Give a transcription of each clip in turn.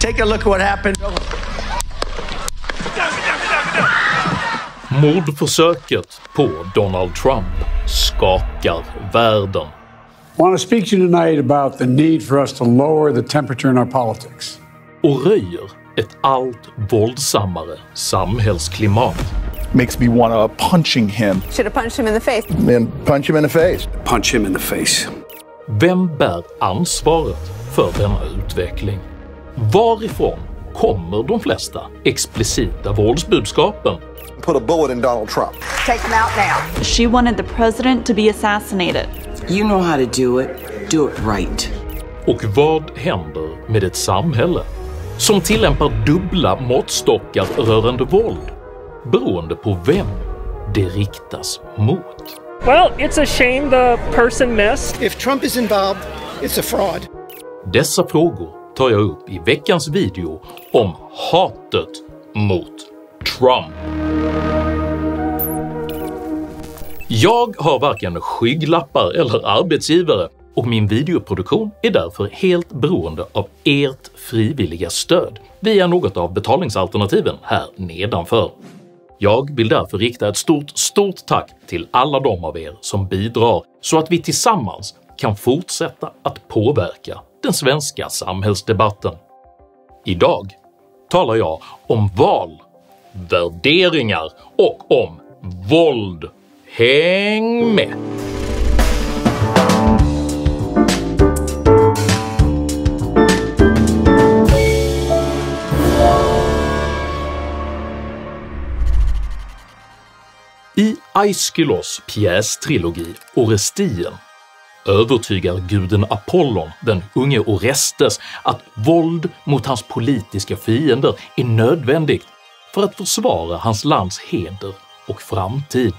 Take a look at what happened. Mordförsöket på Donald Trump skakar världen. I want to speak to you tonight about the need for us to lower the temperature in our politics. Och röjer ett allt våldsammare samhällsklimat. Makes me want to punching him. Should have punched him in the face. And punch him in the face. Punch him in the face. Vem bär ansvaret för denna utveckling? Varifrån kommer de flesta explicita våldsbudskapen? Put a bullet in Donald Trump. Take him out now. She wanted the president to be assassinated. You know how to do it right. Och vad händer med ett samhälle som tillämpar dubbla måttstockar rörande våld, beroende på vem det riktas mot? Well, it's a shame the person missed. If Trump is involved, it's a fraud. Dessa frågor tar jag upp i veckans video om hatet mot Trump. Jag har varken skygglappar eller arbetsgivare och min videoproduktion är därför helt beroende av ert frivilliga stöd via något av betalningsalternativen här nedanför. Jag vill därför rikta ett stort tack till alla de av er som bidrar så att vi tillsammans kan fortsätta att påverka den svenska samhällsdebatten. Idag talar jag om val, värderingar och om våld. Häng med! I Aeschylos pjästrilogi Orestien övertygar guden Apollon den unge Orestes att våld mot hans politiska fiender är nödvändigt för att försvara hans lands heder och framtid.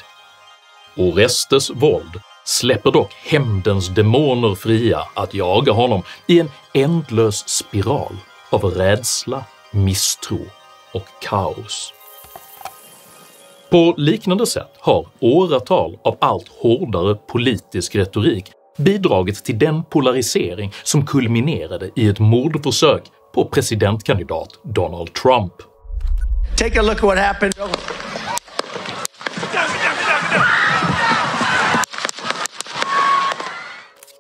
Orestes våld släpper dock hämndens demoner fria att jaga honom i en ändlös spiral av rädsla, misstro och kaos. På liknande sätt har åratal av allt hårdare politisk retorik bidragit till den polarisering som kulminerade i ett mordförsök på presidentkandidat Donald Trump. Take a look at what happened.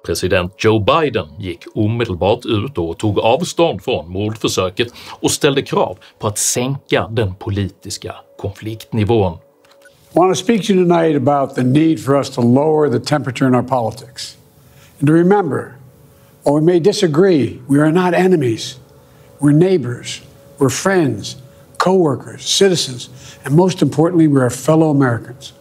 President Joe Biden gick omedelbart ut och tog avstånd från mordförsöket och ställde krav på att sänka den politiska konfliktnivån. I want to speak to you tonight about the need for us to lower the temperature in our politics. And to remember, while we may disagree, we are not enemies. We're neighbors, we're friends, co-workers, citizens, and most importantly, we are fellow Americans.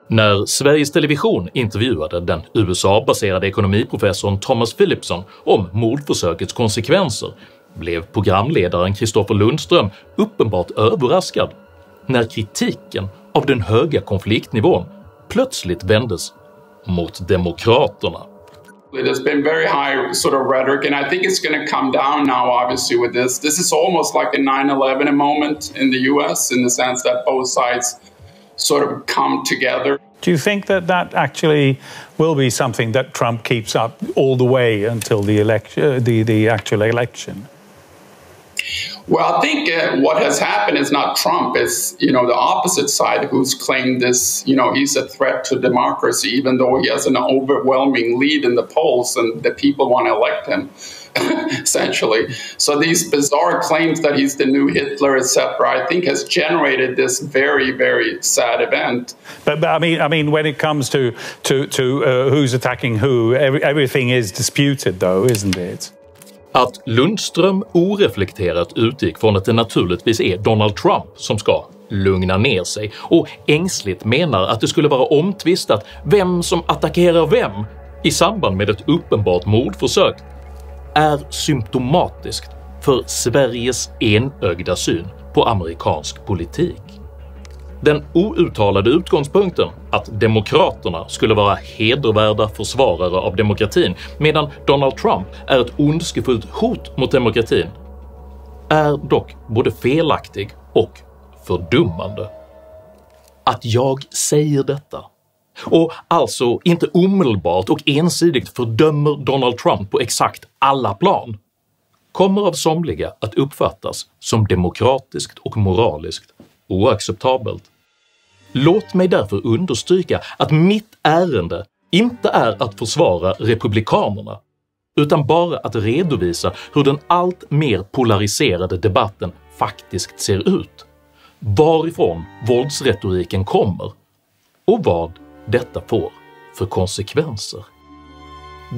När Sveriges Television intervjuade den USA-baserade ekonomiprofessorn Thomas Philipson om mordförsökets konsekvenser blev programledaren Kristoffer Lundström uppenbart överraskad när kritiken av den höga konfliktnivån plötsligt vändes mot demokraterna. There's been very high sort of rhetoric, and I think it's going to come down now, obviously, with this. This is almost like a 9/11 moment in the US in the sense that both sides sort of come together. Do you think that that actually will be something that Trump keeps up all the way until the election, the actual election? Well, I think what has happened is not Trump, it's, the opposite side who's claimed this, he's a threat to democracy, even though he has an overwhelming lead in the polls and the people want to elect him, essentially. So these bizarre claims that he's the new Hitler, etc., I think has generated this very, very sad event. But I mean, when it comes to who's attacking who, everything is disputed, though, isn't it? Att Lundström oreflekterat utgick från att det naturligtvis är Donald Trump som ska lugna ner sig och ängsligt menar att det skulle vara omtvistat vem som attackerar vem i samband med ett uppenbart mordförsök är symptomatiskt för Sveriges enögda syn på amerikansk politik. Den outtalade utgångspunkten att demokraterna skulle vara hedervärda försvarare av demokratin medan Donald Trump är ett ondskefullt hot mot demokratin är dock både felaktig och fördummande. Att jag säger detta och alltså inte omedelbart och ensidigt fördömer Donald Trump på exakt alla plan kommer av somliga att uppfattas som demokratiskt och moraliskt oacceptabelt. Låt mig därför understryka att mitt ärende inte är att försvara republikanerna, utan bara att redovisa hur den allt mer polariserade debatten faktiskt ser ut, varifrån våldsretoriken kommer och vad detta får för konsekvenser.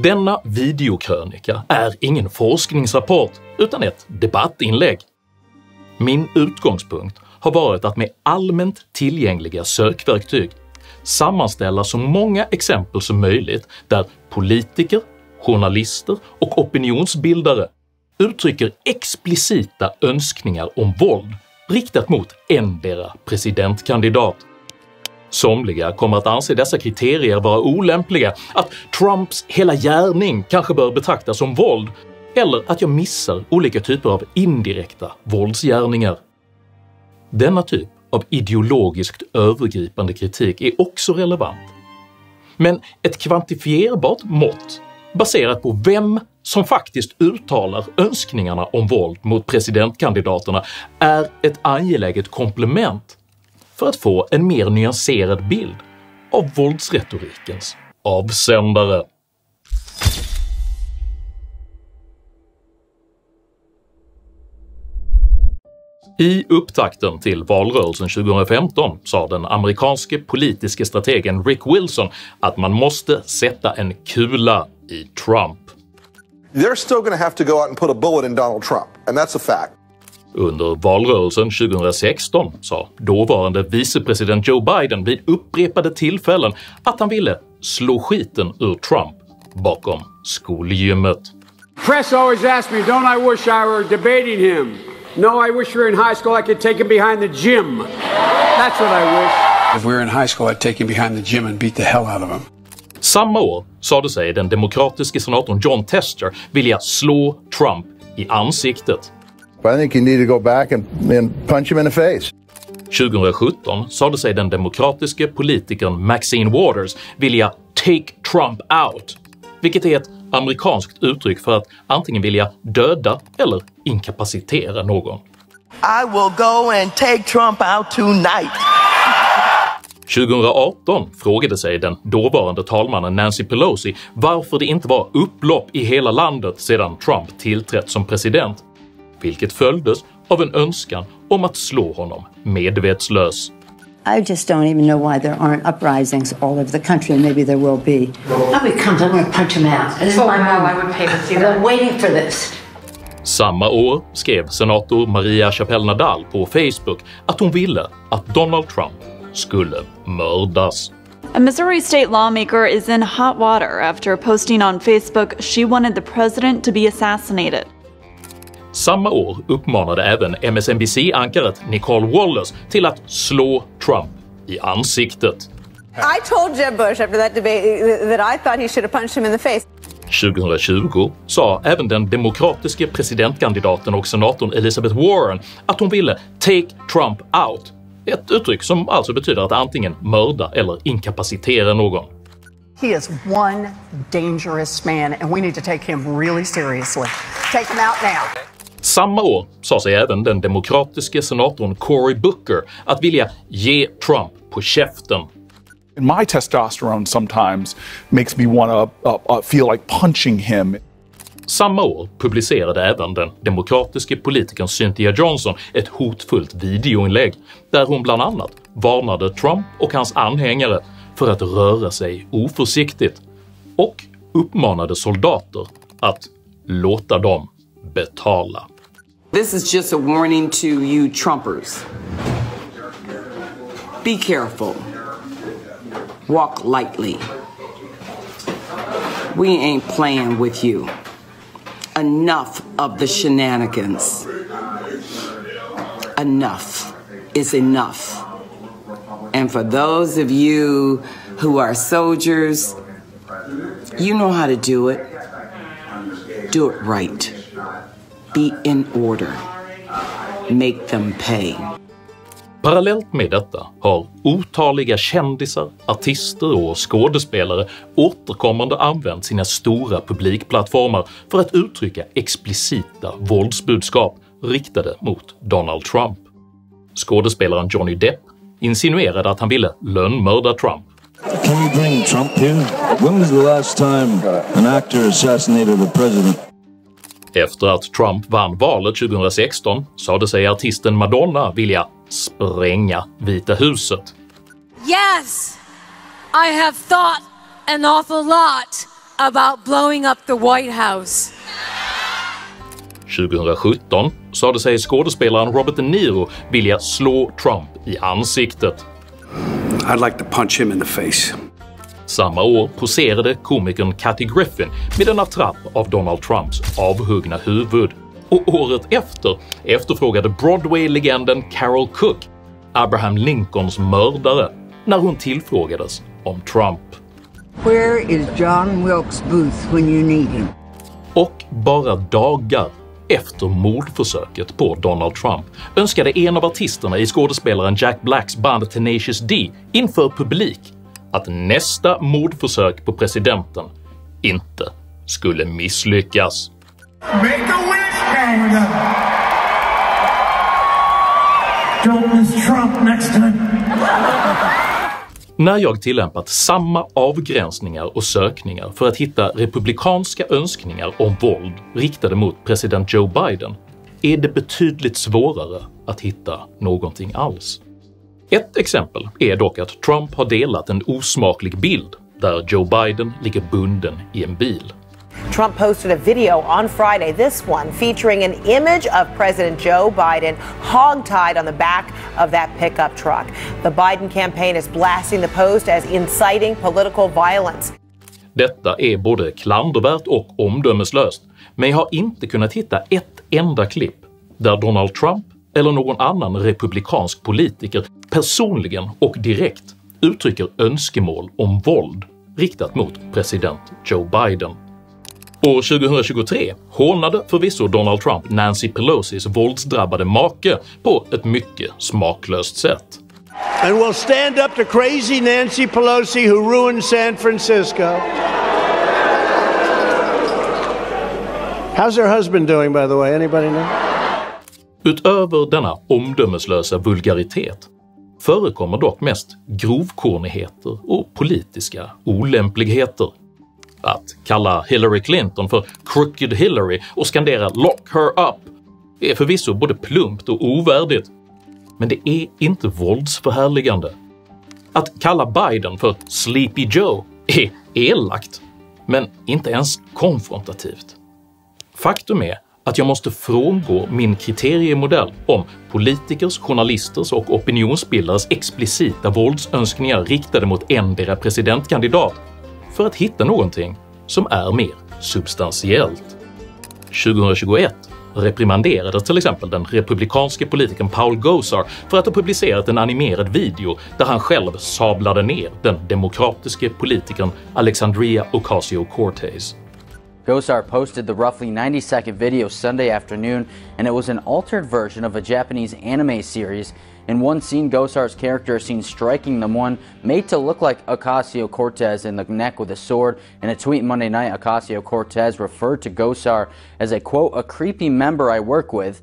Denna videokrönika är ingen forskningsrapport utan ett debattinlägg. Min utgångspunkt har varit att med allmänt tillgängliga sökverktyg sammanställa så många exempel som möjligt där politiker, journalister och opinionsbildare uttrycker explicita önskningar om våld riktat mot endera presidentkandidat. Somliga kommer att anse dessa kriterier vara olämpliga, att Trumps hela gärning kanske bör betraktas som våld, eller att jag missar olika typer av indirekta våldsgärningar. Denna typ av ideologiskt övergripande kritik är också relevant. Men ett kvantifierbart mått baserat på vem som faktiskt uttalar önskningarna om våld mot presidentkandidaterna är ett angeläget komplement för att få en mer nyanserad bild av våldsretorikens avsändare. I upptakten till valrörelsen 2015 sa den amerikanske politiske strategen Rick Wilson att man måste sätta en kula i Trump. They're still going to have to go out and put a bullet in Donald Trump, and that's a fact. Under valrörelsen 2016 sa dåvarande vicepresident Joe Biden vid upprepade tillfällen att han ville slå skiten ur Trump bakom skolgymmet. Press always asks me, don't I wish I were debating him? No, I wish we were in high school I could take him behind the gym. That's what I wish. If we were in high school I'd take him behind the gym and beat the hell out of him. Samma år sade sig den demokratiske senatorn John Tester vilja slå Trump i ansiktet. I think you need to go back and punch him in the face. 2017 sade sig den demokratiske politikern Maxine Waters vilja take Trump out, vilket är ett amerikanskt uttryck för att antingen vilja döda eller inkapacitera någon. I will go and take Trump out tonight. 2018 frågade sig den dåvarande talmannen Nancy Pelosi varför det inte var upplopp i hela landet sedan Trump tillträtt som president, vilket följdes av en önskan om att slå honom medvetslös. I just don't even know why there aren't uprisings all over the country, and maybe there will be. Now he comes, I'm going to punch him out. This is my mom. I would pay to see that. I'm waiting for this. Samma år skrev senator Maria Chappelle Nadal på Facebook att hon ville att Donald Trump skulle mördas. A Missouri state lawmaker is in hot water after posting on Facebook she wanted the president to be assassinated. Samma år uppmanade även MSNBC-ankaret Nicole Wallace till att slå Trump i ansiktet. I told Jeb Bush after that debate that I thought he should have punched him in the face. 2020 sa även den demokratiska presidentkandidaten och senatorn Elizabeth Warren att hon ville take Trump out, ett uttryck som alltså betyder att antingen mörda eller inkapacitera någon. He is one dangerous man and we need to take him really seriously. Take him out now. Samma år sa sig även den demokratiska senatorn Cory Booker att vilja ge Trump på käften. My testosterone sometimes makes me want to feel like punching him. Samma år publicerade även den demokratiska politikern Cynthia Johnson ett hotfullt videoinlägg där hon bland annat varnade Trump och hans anhängare för att röra sig oförsiktigt och uppmanade soldater att låta dem betala. This is just a warning to you Trumpers. Be careful. Walk lightly. We ain't playing with you. Enough of the shenanigans. Enough is enough. And for those of you who are soldiers, you know how to do it. Do it right. Be in order. Make them pay. Parallellt med detta har otaliga kändisar, artister och skådespelare återkommande använt sina stora publikplattformar för att uttrycka explicita våldsbudskap riktade mot Donald Trump. Skådespelaren Johnny Depp insinuerade att han ville lönnmörda Trump. Can we bring Trump here? When was the last time an actor assassinated a president? Efter att Trump vann valet 2016 sade sig artisten Madonna vilja spränga Vita huset. Yes, I have thought an awful lot about blowing up the White House. 2017 sade sig skådespelaren Robert De Niro vilja slå Trump i ansiktet. I'd like to punch him in the face. Samma år poserade komikern Kathy Griffin med en attrapp av Donald Trumps avhuggna huvud. Och året efter efterfrågade Broadway-legenden Carol Cook Abraham Lincolns mördare när hon tillfrågades om Trump. Where is John Wilkes Booth when you need him? Och bara dagar efter mordförsöket på Donald Trump önskade en av artisterna i skådespelaren Jack Blacks band Tenacious D inför publik att nästa mordförsök på presidenten inte skulle misslyckas. Make a wish, Canada! Don't miss Trump next time! När jag tillämpat samma avgränsningar och sökningar för att hitta republikanska önskningar om våld riktade mot president Joe Biden är det betydligt svårare att hitta någonting alls. Ett exempel är dock att Trump har delat en osmaklig bild där Joe Biden ligger bunden i en bil. Trump posted a video on Friday, this one, featuring an image of President Joe Biden hog-tied on the back of that pickup truck. The Biden campaign is blasting the post as inciting political violence. Detta är både klandervärt och omdömeslöst, men jag har inte kunnat hitta ett enda klipp där Donald Trump eller någon annan republikansk politiker personligen och direkt uttrycker önskemål om våld riktat mot president Joe Biden. År 2023 hånade förvisso Donald Trump Nancy Pelosis våldsdrabbade make på ett mycket smaklöst sätt. And we'll stand up to crazy Nancy Pelosi who ruined San Francisco. How's her husband doing, by the way? Anybody know? Utöver denna omdömeslösa vulgaritet förekommer dock mest grovkornigheter och politiska olämpligheter. Att kalla Hillary Clinton för “Crooked Hillary” och skandera “Lock her up” är förvisso både plumpt och ovärdigt, men det är inte våldsförhärligande. Att kalla Biden för “Sleepy Joe” är elakt, men inte ens konfrontativt. Faktum är att jag måste frångå min kriteriemodell om politikers, journalisters och opinionsbildares explicita våldsönskningar riktade mot endera presidentkandidat för att hitta någonting som är mer substantiellt. 2021 reprimanderades till exempel den republikanske politikern Paul Gosar för att ha publicerat en animerad video där han själv sablade ner den demokratiske politikern Alexandria Ocasio-Cortez. Gosar posted the roughly 90-second video Sunday afternoon, and it was an altered version of a Japanese anime series. In one scene, Gosar's character is seen striking the one made to look like Ocasio-Cortez in the neck with a sword. In a tweet Monday night, Ocasio-Cortez referred to Gosar as a, quote, a creepy member I work with.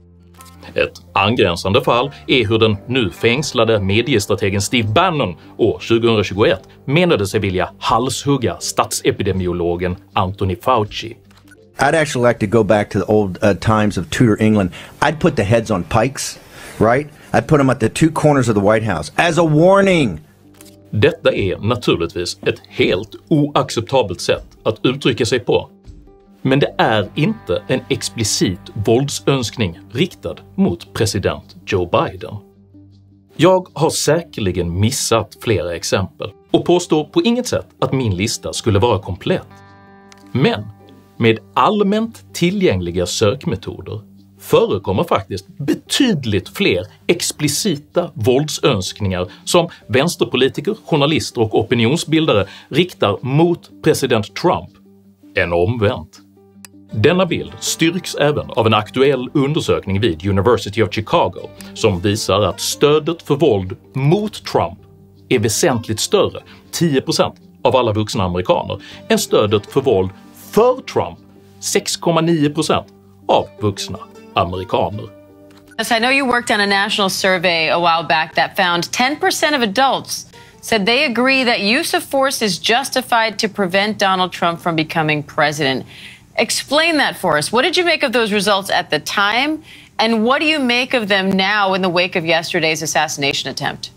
Ett angränsande fall är hur den nu fängslade mediestrategen Steve Bannon år 2021 menade sig vilja halshugga statsepidemiologen Anthony Fauci. I'd actually like to go back to the old times of Tudor England. I'd put the heads on pikes, right? I'd put them at the two corners of the White House as a warning. Detta är naturligtvis ett helt oacceptabelt sätt att uttrycka sig på. Men det är inte en explicit våldsönskning riktad mot president Joe Biden. Jag har säkerligen missat flera exempel och påstår på inget sätt att min lista skulle vara komplett. Men med allmänt tillgängliga sökmetoder förekommer faktiskt betydligt fler explicita våldsönskningar som vänsterpolitiker, journalister och opinionsbildare riktar mot president Trump än omvänt. Denna bild styrks även av en aktuell undersökning vid University of Chicago som visar att stödet för våld mot Trump är väsentligt större, 10% av alla vuxna amerikaner, än stödet för våld för Trump, 6,9% av vuxna amerikaner. I know you worked on a national survey a while back that found 10% of adults said they agree that use of force is justified to prevent Donald Trump from becoming president. Explain that for us. What did you make of those results at the time, and what do you make of them now in the wake of yesterday's assassination attempt?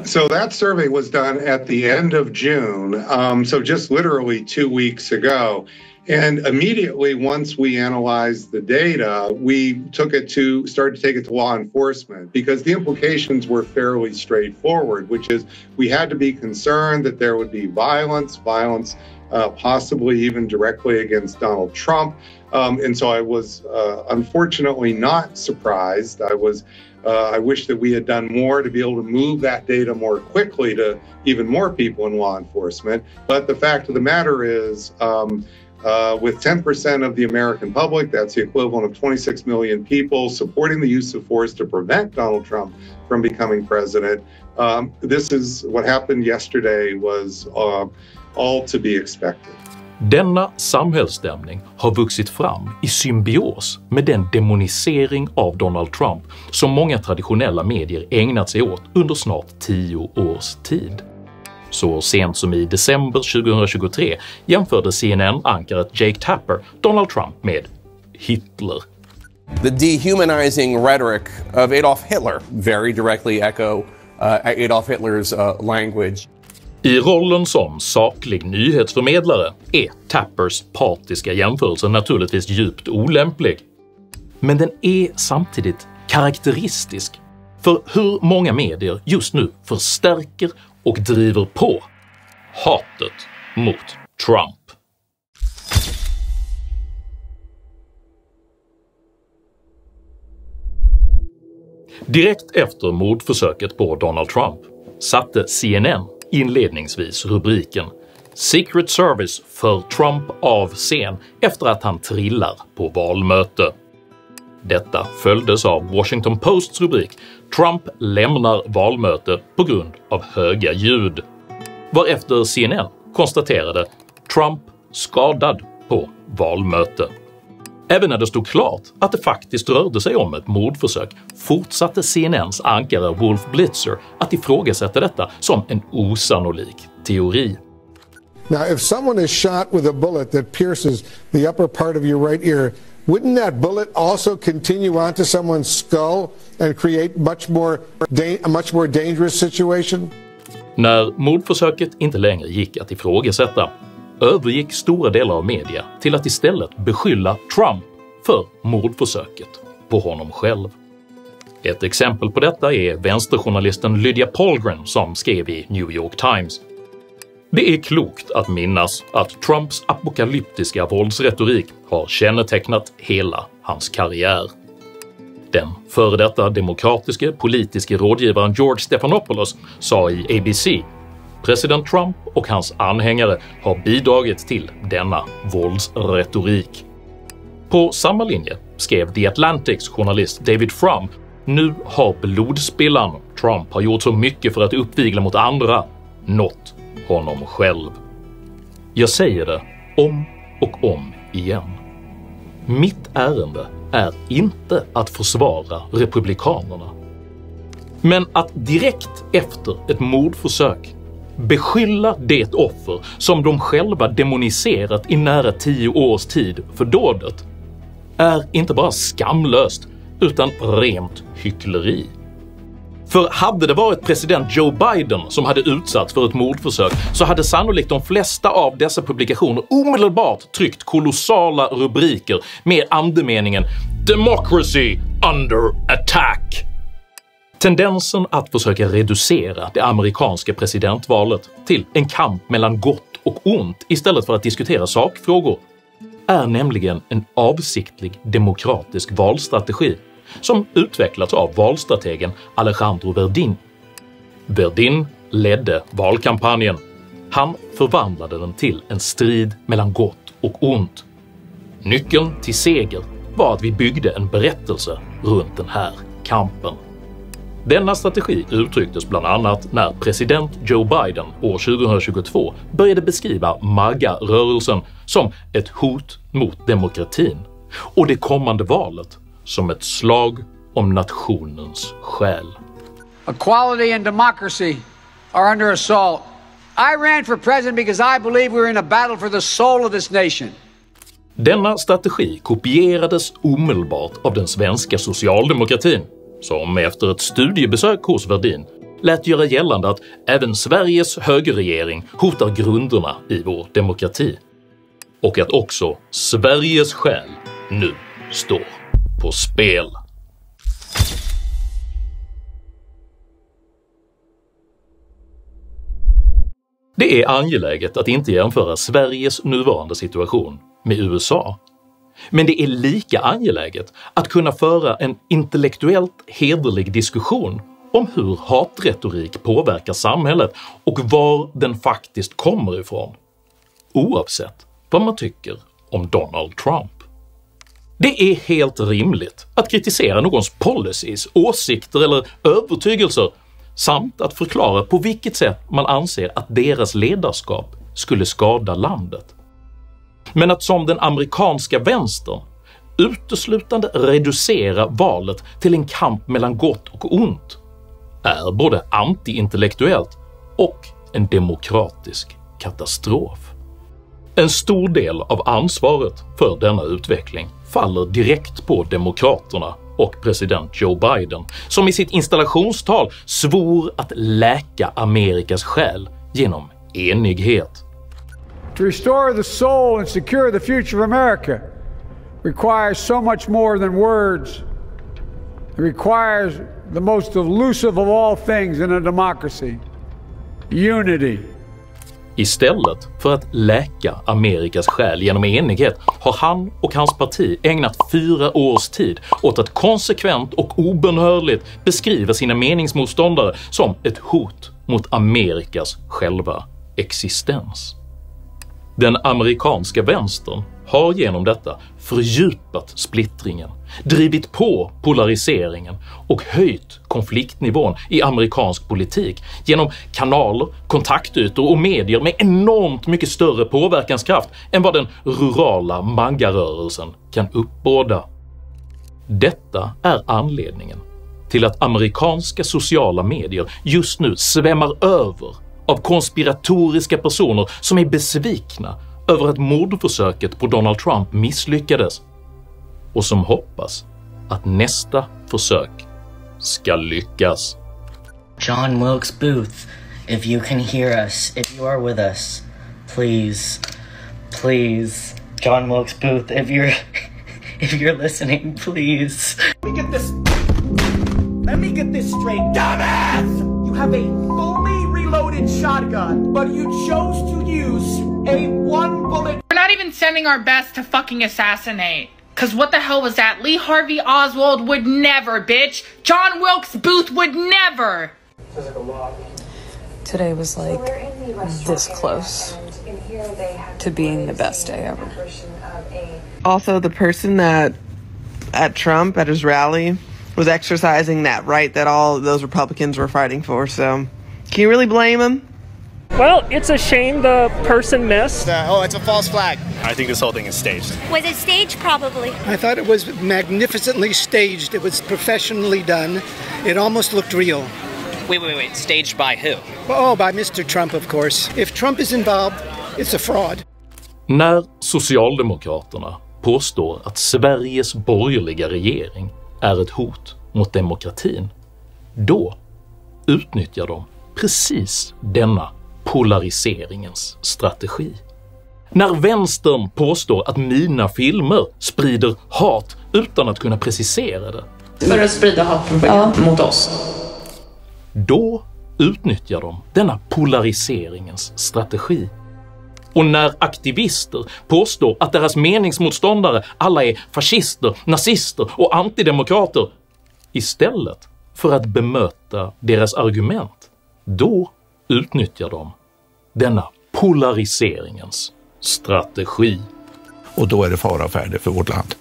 So that survey was done at the end of June, so just literally 2 weeks ago. And immediately once we analyzed the data, we started to take it to law enforcement because the implications were fairly straightforward, which is we had to be concerned that there would be violence, possibly even directly against Donald Trump. And so I was unfortunately not surprised. I wish that we had done more to be able to move that data more quickly to even more people in law enforcement. But the fact of the matter is, with 10% of the American public, that's the equivalent of 26 million people supporting the use of force to prevent Donald Trump from becoming president. This is what happened yesterday was all to be expected. Denna samhällsstämning har vuxit fram i symbios med den demonisering av Donald Trump som många traditionella medier ägnat sig åt under snart 10 års tid. Så sent som i december 2023 jämförde CNN-ankaret Jake Tapper Donald Trump med Hitler. The dehumanizing rhetoric of Adolf Hitler very directly echo Adolf Hitlers language. I rollen som saklig nyhetsförmedlare är Tappers partiska jämförelse naturligtvis djupt olämplig. Men den är samtidigt karaktäristisk för hur många medier just nu förstärker och driver på hatet mot Trump. Direkt efter mordförsöket på Donald Trump satte CNN inledningsvis rubriken “Secret Service för Trump av scen efter att han trillar på valmöte”. Detta följdes av Washington Posts rubrik “Trump lämnar valmöte på grund av höga ljud”, varefter CNN konstaterade “Trump skadad på valmöte”. Även när det stod klart att det faktiskt rörde sig om ett mordförsök fortsatte CNNs ankare Wolf Blitzer att ifrågasätta detta som en osannolik teori. Now, if someone is shot with a bullet that pierces the upper part of your right ear, wouldn't that bullet also continue onto someone's skull and create a much more dangerous situation? När mordförsöket inte längre gick att ifrågasätta övergick stora delar av media till att istället beskylla Trump för mordförsöket på honom själv. Ett exempel på detta är vänsterjournalisten Lydia Polgren som skrev i New York Times. Det är klokt att minnas att Trumps apokalyptiska våldsretorik har kännetecknat hela hans karriär. Den före detta demokratiska politiska rådgivaren George Stephanopoulos sa i ABC “President Trump och hans anhängare har bidragit till denna våldsretorik”. På samma linje skrev The Atlantics journalist David Frum “Nu har blodspillan Trump har gjort så mycket för att uppvigla mot andra nått honom själv”. Jag säger det om och om igen. Mitt ärende är inte att försvara republikanerna. Men att direkt efter ett mordförsök beskylla det offer som de själva demoniserat i nära 10 års tid för dådet är inte bara skamlöst utan rent hyckleri. För hade det varit president Joe Biden som hade utsatts för ett mordförsök så hade sannolikt de flesta av dessa publikationer omedelbart tryckt kolossala rubriker med andemeningen “Democracy under attack”. Tendensen att försöka reducera det amerikanska presidentvalet till en kamp mellan gott och ont istället för att diskutera sakfrågor är nämligen en avsiktlig demokratisk valstrategi som utvecklats av valstrategen Alejandro Verdin. Verdin ledde valkampanjen. Han förvandlade den till en strid mellan gott och ont. Nyckeln till seger var att vi byggde en berättelse runt den här kampen. Denna strategi uttrycktes bland annat när president Joe Biden år 2022 började beskriva MAGA-rörelsen som ett hot mot demokratin och det kommande valet som ett slag om nationens själ. Equality and democracy are under assault. I ran for president because I believe we're in a battle for the soul of this nation. Denna strategi kopierades omedelbart av den svenska socialdemokratin, som efter ett studiebesök hos Verdin lät göra gällande att även Sveriges högerregering hotar grunderna i vår demokrati. Och att också Sveriges själ nu står på spel. Det är angeläget att inte jämföra Sveriges nuvarande situation med USA. Men det är lika angeläget att kunna föra en intellektuellt hederlig diskussion om hur hatretorik påverkar samhället och var den faktiskt kommer ifrån, oavsett vad man tycker om Donald Trump. Det är helt rimligt att kritisera någons policies, åsikter eller övertygelser samt att förklara på vilket sätt man anser att deras ledarskap skulle skada landet. Men att som den amerikanska vänstern uteslutande reducera valet till en kamp mellan gott och ont är både anti-intellektuellt och en demokratisk katastrof. En stor del av ansvaret för denna utveckling faller direkt på demokraterna och president Joe Biden, som i sitt installationstal svor att läka Amerikas själ genom enighet. To restore the soul and secure the future of America requires so much more than words. It requires the most elusive of all things in a democracy: unity. Istället för att läka Amerikas själ genom enighet har han och hans parti ägnat 4 års tid åt att konsekvent och obönhörligt beskriva sina meningsmotståndare som ett hot mot Amerikas själva existens. Den amerikanska vänstern har genom detta fördjupat splittringen, drivit på polariseringen och höjt konfliktnivån i amerikansk politik genom kanaler, kontaktytor och medier med enormt mycket större påverkanskraft än vad den rurala MAGA-rörelsen kan uppbåda. Detta är anledningen till att amerikanska sociala medier just nu svämmar över av konspiratoriska personer som är besvikna över att mordförsöket på Donald Trump misslyckades och som hoppas att nästa försök ska lyckas. John Wilkes Booth, if you can hear us, if you are with us, please, please, John Wilkes Booth, if you're listening, please. Let me get this straight, dumbass! You have a fully reloaded shotgun, but you chose to use a 1-bullet. We're not even sending our best to fucking assassinate. Cause what the hell was that? Lee Harvey Oswald would never, bitch. John Wilkes Booth would never. Today was like this close to being the best day ever. Also, the person that at Trump at his rally was exercising that right that all those Republicans were fighting for. So, can you really blame him? Well, it's a shame the person missed. It's a false flag. I think this whole thing is staged. Was it staged? Probably. I thought it was magnificently staged. It was professionally done. It almost looked real. Wait. Staged by who? Oh, by Mr. Trump, of course. If Trump is involved, it's a fraud. När Socialdemokraterna påstår att Sveriges borgerliga regering är ett hot mot demokratin, då utnyttjar de precis denna polariseringens strategi. När vänstern påstår att mina filmer sprider hat utan att kunna precisera det, För att sprida hatpropaganda mot oss. Då utnyttjar de denna polariseringens strategi. Och när aktivister påstår att deras meningsmotståndare alla är fascister, nazister och antidemokrater, istället för att bemöta deras argument, då utnyttjar de denna polariseringens strategi. och då är det fara och färde för vårt land.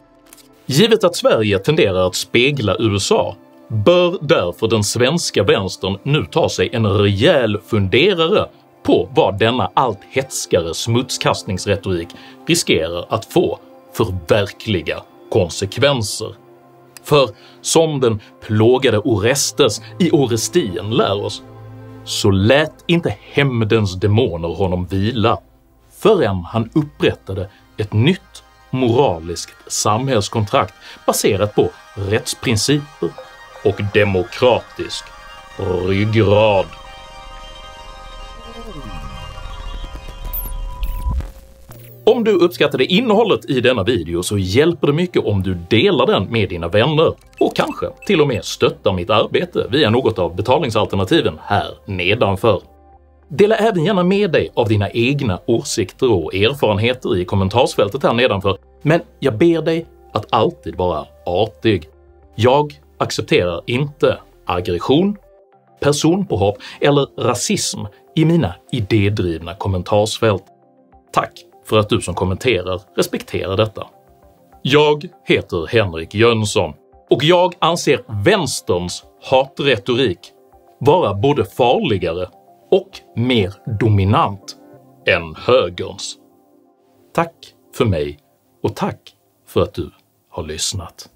Givet att Sverige tenderar att spegla USA bör därför den svenska vänstern nu ta sig en rejäl funderare på vad denna allt hetskare smutskastningsretorik riskerar att få för verkliga konsekvenser. För som den plågade Orestes i Orestien lär oss, så lät inte hämndens demoner honom vila förrän han upprättade ett nytt moraliskt samhällskontrakt baserat på rättsprinciper och demokratisk ryggrad. Om du uppskattade innehållet i denna video så hjälper det mycket om du delar den med dina vänner och kanske till och med stöttar mitt arbete via något av betalningsalternativen här nedanför. Dela även gärna med dig av dina egna åsikter och erfarenheter i kommentarsfältet här nedanför, men jag ber dig att alltid vara artig. Jag accepterar inte aggression, personpåhopp eller rasism i mina idédrivna kommentarsfält. Tack för att du som kommenterar respekterar detta. Jag heter Henrik Jönsson och jag anser vänsterns hatretorik vara både farligare och mer dominant än högerns. Tack för mig och tack för att du har lyssnat.